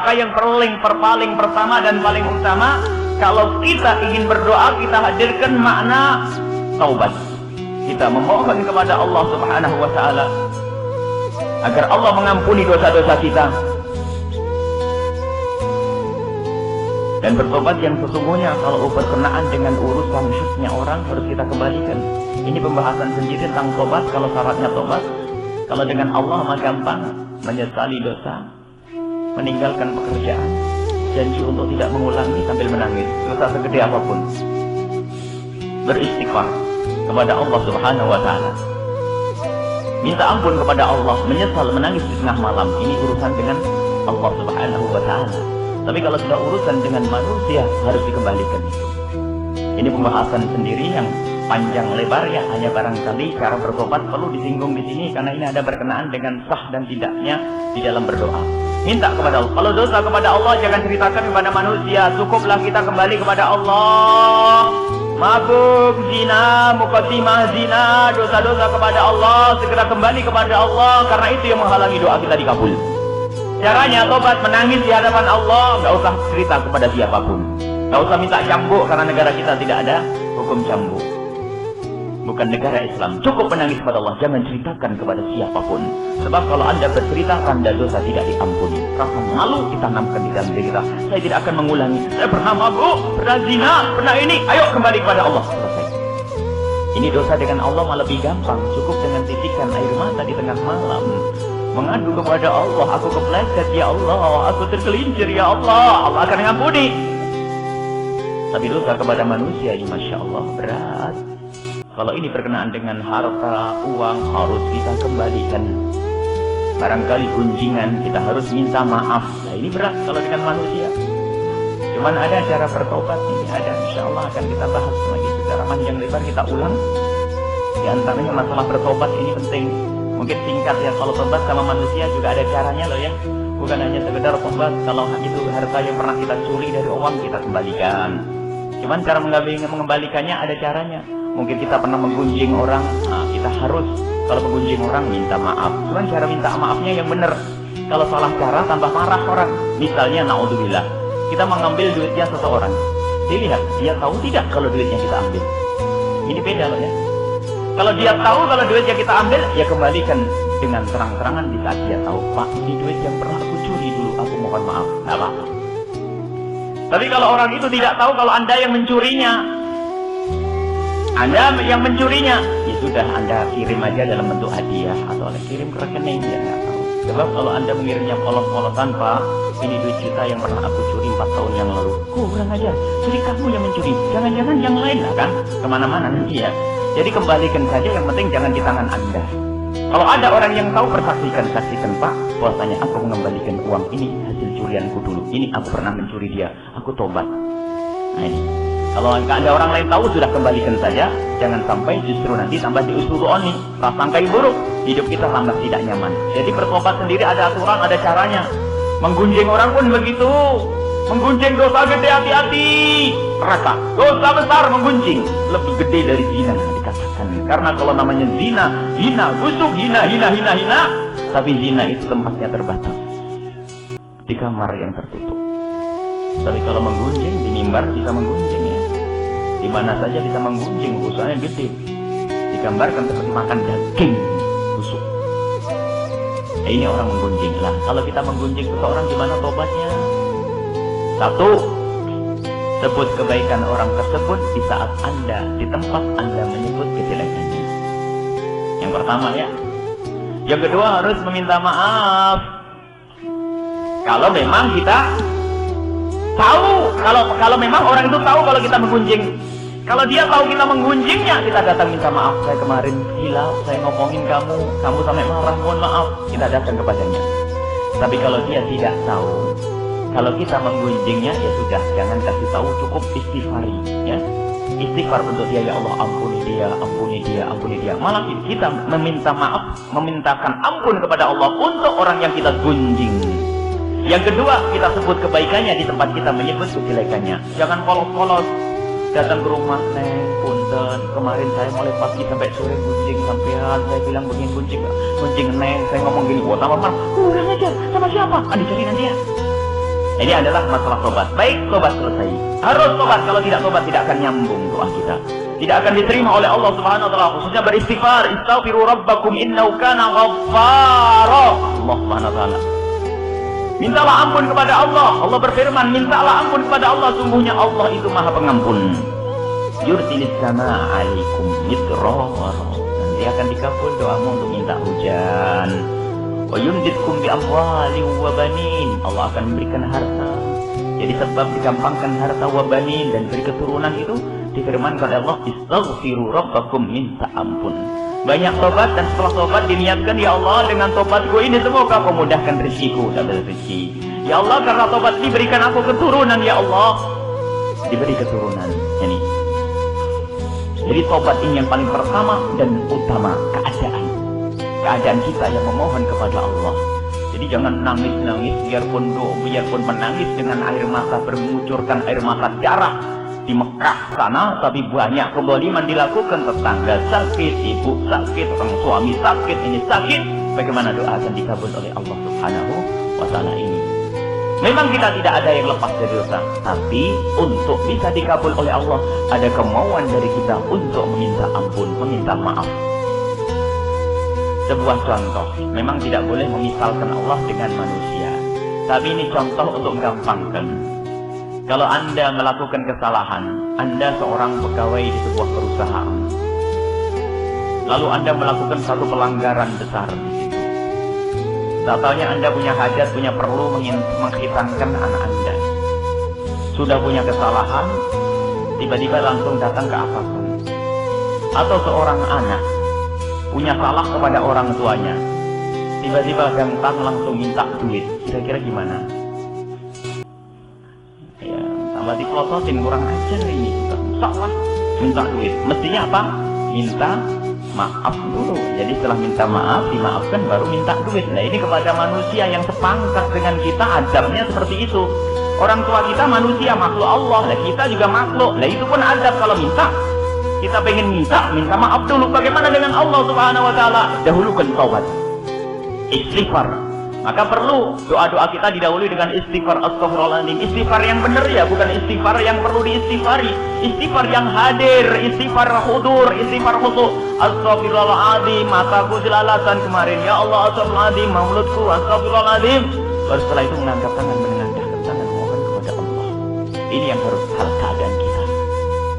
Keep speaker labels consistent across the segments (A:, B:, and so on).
A: Maka yang paling pertama dan paling utama, kalau kita ingin berdoa, kita hadirkan makna taubat. Kita memohon kepada Allah Subhanahu wa Ta'ala agar Allah mengampuni dosa-dosa kita. Dan bertobat yang sesungguhnya, kalau berkenaan dengan urusan khususnya orang harus kita kembalikan. Ini pembahasan sendiri tentang tobat. Kalau syaratnya tobat, kalau dengan Allah mah gampang, menyesali dosa, meninggalkan pekerjaan, janji untuk tidak mengulangi sambil menangis, dosa segede apapun, beristighfar kepada Allah Subhanahu wa Ta'ala, minta ampun kepada Allah, menyesal, menangis di tengah malam. Ini urusan dengan Allah Subhanahu wa Ta'ala. Tapi kalau sudah urusan dengan manusia, harus dikembalikan itu. Ini pembahasan sendiri yang panjang lebar ya, hanya barangkali cara bertobat perlu disinggung di sini karena ini ada berkenaan dengan sah dan tidaknya di dalam berdoa. Minta kepada Allah. Kalau dosa kepada Allah jangan ceritakan kepada manusia, cukuplah kita kembali kepada Allah. Mabuk, zina, muqaddimah zina, dosa-dosa kepada Allah, segera kembali kepada Allah, karena itu yang menghalangi doa kita dikabul. Caranya tobat, menangis di hadapan Allah, nggak usah cerita kepada siapapun, nggak usah minta cambuk karena negara kita tidak ada hukum cambuk, bukan negara Islam. Cukup menangis kepada Allah, jangan ceritakan kepada siapapun. Sebab kalau Anda bercerita, tanda dosa tidak diampuni. Rasa malu ditanamkan di dalam diri kita. Saya tidak akan mengulangi. Saya pernah mabuk, pernah zina, pernah ini. Ayo kembali kepada Allah. Selesai. Ini dosa dengan Allah malah lebih gampang. Cukup dengan titikan air mata di tengah malam, mengadu kepada Allah, aku kepleset ya Allah, aku tergelincir ya Allah, Allah akan mengampuni. Tapi dosa kepada manusia, ya Masya Allah, berat. Kalau ini berkenaan dengan harta, uang, harus kita kembalikan. Barangkali gunjingan, kita harus minta maaf. Nah ini berat kalau dengan manusia. Cuman ada cara bertobat ini, ada, Insya Allah akan kita bahas lagi secara panjang lebar, kita ulang. Di antaranya masalah bertobat ini penting. Mungkin singkat ya, kalau tobat sama manusia juga ada caranya loh ya. Bukan hanya sekedar tobat, kalau itu harta yang pernah kita curi dari orang kita kembalikan. Cuman cara mengembalikannya ada caranya. Mungkin kita pernah menggunjing orang, nah kita harus kalau menggunjing orang minta maaf. Cuman cara minta maafnya yang benar. Kalau salah cara tambah marah orang. Misalnya naudzubillah, kita mengambil duitnya seseorang. Dilihat, dia tahu tidak kalau duitnya kita ambil. Ini beda loh ya. Kalau dia tahu kalau duit yang kita ambil, ya kembalikan dengan terang-terangan di saat dia tahu. Pak, ini duit yang pernah aku curi dulu, aku mohon maaf. Tidak apa-apa. Tapi kalau orang itu tidak tahu kalau Anda yang mencurinya, Anda yang mencurinya, ya sudah Anda kirim aja dalam bentuk hadiah atau kirim ke rekening, dia nggak tahu. Sebab kalau Anda mengirimnya polos-polosan, Pak, ini duit kita yang pernah aku curi 4 tahun yang lalu. Kurang ajar, jadi kamu yang mencuri, jangan-jangan yang lain lah kan, kemana-mana nanti ya. Jadi kembalikan saja, yang penting jangan di tangan Anda. Kalau ada orang yang tahu, saksikan Pak, bahwasanya aku mengembalikan uang ini hasil curianku dulu. Ini aku pernah mencuri dia, aku tobat. Nah ini, kalau nggak ada orang lain tahu, sudah kembalikan saja. Jangan sampai justru nanti tambah diusuluoni, prasangkai buruk, hidup kita tambah tidak nyaman. Jadi bertobat sendiri ada aturan, ada caranya. Menggunjing orang pun begitu. Menggunjing dosa gede, hati-hati. Neraka, dosa besar menggunjing, lebih gede dari zina dikatakan. Karena kalau namanya zina, hina, busuk, hina. Tapi zina itu tempatnya terbatas, di kamar yang tertutup. Tapi kalau menggunjing, di mimbar bisa menggunjing ya. Di mana saja bisa menggunjing, usahanya gede. Digambarkan seperti makan daging busuk. Ini orang menggunjing lah. Kalau kita menggunjing seseorang, gimana tobatnya? Satu, sebut kebaikan orang tersebut di saat Anda, di tempat Anda menyebut kejelekannya. Yang pertama ya. Yang kedua harus meminta maaf. Kalau memang kita tahu, kalau memang orang itu tahu kalau kita menggunjing. Kalau dia tahu kita menggunjingnya, kita datang minta maaf. Saya kemarin hilaf, saya ngomongin kamu sampai marah, mohon maaf. Kita datang kepadanya. Tapi kalau dia tidak tahu, kalau kita menggunjingnya, ya sudah, jangan kasih tahu, cukup istighfari, ya. Istighfar untuk dia, ya Allah, ampuni dia, ampuni dia, ampuni dia. Malah kita meminta maaf, memintakan ampun kepada Allah untuk orang yang kita gunjing. Yang kedua, kita sebut kebaikannya di tempat kita menyebut kejelekannya. Jangan polos-polos datang ke rumah, Neng, punten, kemarin saya mulai pagi sampai sore gunjing sampean, saya bilang begini, gunjing Neng, saya ngomong gini, wah tambah marah, kurang aja, sama siapa? Dicari nanti ya. Ini adalah masalah tobat. Baik, tobat selesai. Harus tobat. Kalau tidak tobat, tidak akan nyambung doa kita. Tidak akan diterima oleh Allah Subhanahu wa taala. Khususnya beristighfar, istaghfiru rabbakum innahu kana ghaffara. Allah Subhanahu wa taala. Mintalah ampun kepada Allah. Allah berfirman, mintalah ampun kepada Allah, sungguhnya Allah itu Maha Pengampun. Yursilis sama 'alaikum midrara. Nanti akan dikabul doamu untuk minta hujan. Wa yumditkum bi amwalin wa banin. Allah akan memberikan harta. Jadi sebab digampangkan harta wa banin dan beri keturunan itu difirmankan oleh Allah, istaghfiru rabbakum, minta ampun. Banyak tobat, dan setelah tobat diniatkan, ya Allah, dengan tobatku ini semoga kau mudahkan rezekiku, double rezeki. Ya Allah, karena tobat ini berikan aku keturunan, ya Allah. Diberi keturunan. Jadi tobat ini yang paling pertama dan utama, keadaan kita yang memohon kepada Allah. Jadi jangan nangis-nangis, biarpun menangis dengan air mata, bermengucurkan air mata darah di Mekah sana, tapi banyak kezaliman dilakukan, tetangga sakit, ibu sakit, orang suami sakit, ini sakit. Bagaimana doa akan dikabul oleh Allah Subhanahu wa taala ini? Memang kita tidak ada yang lepas dari dosa, tapi untuk bisa dikabul oleh Allah ada kemauan dari kita untuk meminta ampun, meminta maaf. Sebuah contoh, memang tidak boleh memisalkan Allah dengan manusia, tapi ini contoh untuk gampangkan. Kalau Anda melakukan kesalahan, Anda seorang pegawai di sebuah perusahaan, lalu Anda melakukan satu pelanggaran besar di situ. Tak taunya Anda punya hajat, punya perlu menghitankan anak Anda. Sudah punya kesalahan, tiba-tiba langsung datang ke atasan. Atau seorang anak punya salah kepada orang tuanya, tiba-tiba datang langsung minta duit. Kira-kira gimana? Tambah dipelototin, kurang ajar ini juga. Salah, minta duit. Mestinya apa? Minta maaf dulu. Jadi setelah minta maaf, dimaafkan, baru minta duit. Nah ini kepada manusia yang sepangkat dengan kita, adabnya seperti itu. Orang tua kita manusia, makhluk Allah. Nah kita juga makhluk. Nah itu pun adab kalau minta. Kita pengen minta maaf dulu. Bagaimana dengan Allah Subhanahu wa taala? Dahulukan taubat, istighfar. Maka perlu doa-doa kita didahului dengan istighfar, astaghfirullahaladzim. Istighfar yang benar ya, bukan istighfar yang perlu diistighfari. Istighfar yang hadir, istighfar hudur, istighfar khusyuk. Astaghfirullahaladzim, mataku jelalatan kemarin. Ya Allah, astaghfirullahaladzim, mulutku, astaghfirullahaladzim. Baru setelah itu mengangkat tangan, menengadahkan tangan, mohon kepada Allah. Ini yang harus hal keadaan kita.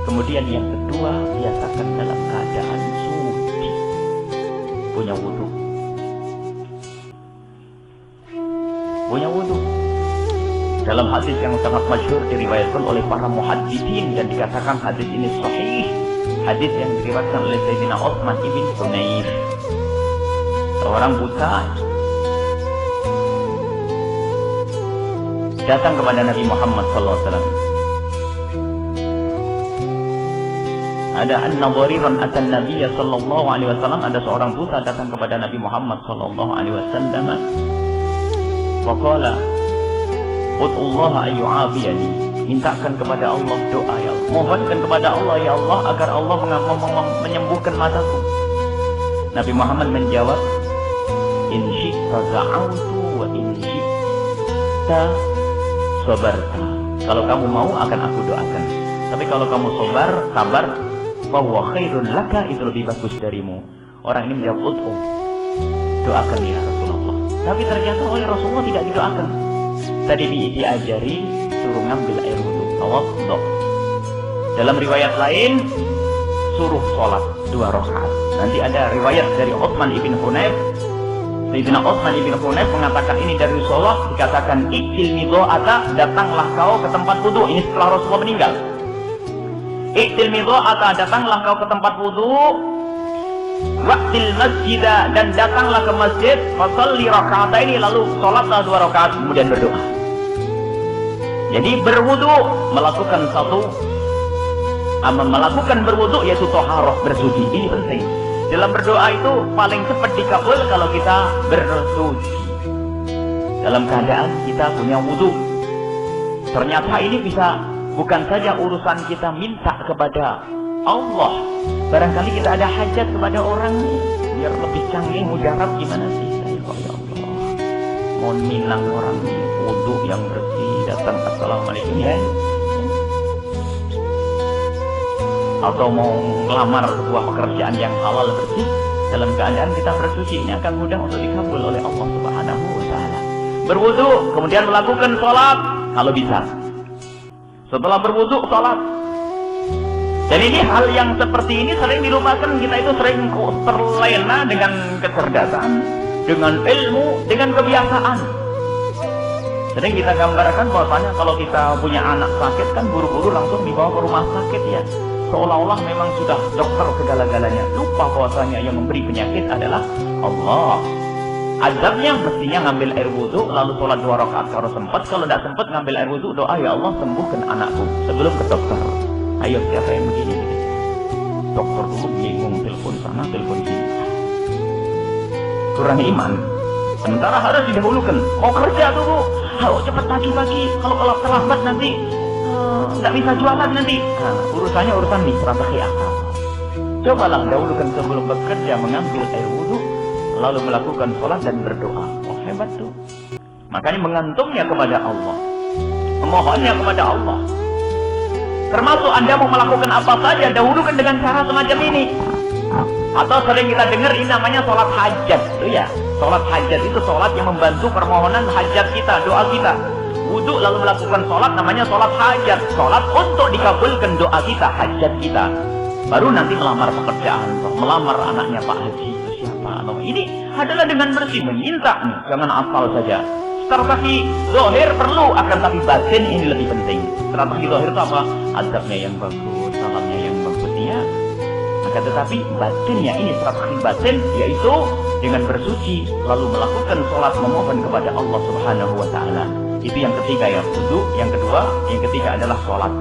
A: Kemudian yang kedua, biasakan dalam keadaan suci, punya wudu. Punya wudu. Dalam hadis yang sangat masyhur diriwayatkan oleh para muhadditsin dan dikatakan hadis ini sahih. Hadis yang diriwayatkan oleh Sayyidina Utsman ibn Hunayf. Seorang buta datang kepada Nabi Muhammad SAW. Ada an-nadhariran atan Nabiy sallallahu alaihi wasallam, ada seorang buta datang kepada Nabi Muhammad sallallahu alaihi wasallam. Faqala ud'ullaha ayyu'afiyani, mintakan kepada Allah doa, ya Allah, mohonkan kepada Allah, ya Allah, agar Allah menyembuhkan mataku. Nabi Muhammad menjawab, in syi'ta da'autu wa in syi'ta sabarta. Kalau kamu mau akan aku doakan, tapi kalau kamu sabar, bahwa khairun laka, itu lebih bagus darimu. Orang ini menjawab, ud'u, doakan ya Rasulullah. Tapi ternyata oleh Rasulullah tidak didoakan. Tadi diajari suruh ngambil air wudu, tawadhu. Dalam riwayat lain suruh sholat 2 rakaat. Nanti ada riwayat dari Utsman ibn Hunayf. Sayyidina Utsman ibn Hunayf mengatakan ini dari Rasulullah, dikatakan ikil midha'ata, datanglah kau ke tempat wudu. Ini setelah Rasulullah meninggal. Ikil midha'ata, datanglah kau ke tempat wudu. Waqtil masjidah, dan datanglah ke masjid, fasalli raka'ataini, lalu sholatlah 2 rakaat, kemudian berdoa. Jadi berwudu, melakukan berwudu yaitu thaharah, bersuci. Ini penting. Dalam berdoa itu paling cepat dikabul kalau kita bersuci. Dalam keadaan kita punya wudu. Ternyata ini bisa bukan saja urusan kita minta kepada Allah. Barangkali kita ada hajat kepada orang, biar lebih canggih mujarab, gimana sih saya kok ya Allah mau minang orang nih, wudhu yang bersih, datang assalamualaikum ya. Atau mau ngelamar sebuah pekerjaan yang halal bersih, dalam keadaan kita bersuci, ini akan mudah untuk dikabul oleh Allah Subhanahu wa Ta'ala. Berwudu, kemudian melakukan sholat kalau bisa. Setelah berwudu, sholat. Dan ini hal yang seperti ini sering dilupakan. Kita itu sering terlena dengan kecerdasan, dengan ilmu, dengan kebiasaan. Sering kita gambarkan bahwasanya kalau kita punya anak sakit kan buru-buru langsung dibawa ke rumah sakit ya. Seolah-olah memang sudah dokter segala-galanya. Lupa bahwasanya yang memberi penyakit adalah Allah. Azabnya mestinya ngambil air wudhu lalu sholat 2 rakaat kalau sempat. Kalau tidak sempat ngambil air wudhu, doa ya Allah sembuhkan anakku sebelum ke dokter. Ayo siapa yang begini? Dokter dulu bingung, telepon sana, telepon sini. Kurang iman. Sementara harus didahulukan. Mau kerja dulu, ayo cepat pagi-pagi. Kalau terlambat nanti nggak bisa jualan nanti. Nah, urusannya urusan nih, strategi akal. Cobalah dahulukan sebelum bekerja mengambil air wudhu, lalu melakukan sholat dan berdoa. Oh hebat tuh. Makanya mengantungnya kepada Allah, memohonnya kepada Allah. Termasuk Anda mau melakukan apa saja, dahulukan dengan cara semacam ini. Atau sering kita dengar ini namanya sholat hajat, itu ya. Sholat hajat itu sholat yang membantu permohonan hajat kita, doa kita. Wudhu lalu melakukan sholat namanya sholat hajat. Sholat untuk dikabulkan doa kita, hajat kita. Baru nanti melamar pekerjaan, melamar anaknya Pak Haji itu siapa? Ini adalah dengan bersih, meminta nih, jangan asal saja. Strategi zahir perlu, akan tapi batin ini lebih penting. Strategi zahir itu apa? Adabnya yang bagus, salamnya yang bagus ya. Maka tetapi batinnya ini strategi batin, yaitu dengan bersuci lalu melakukan sholat memohon kepada Allah Subhanahu wa Ta'ala. Itu yang ketiga ya, wudhu. Yang kedua, yang ketiga adalah sholat.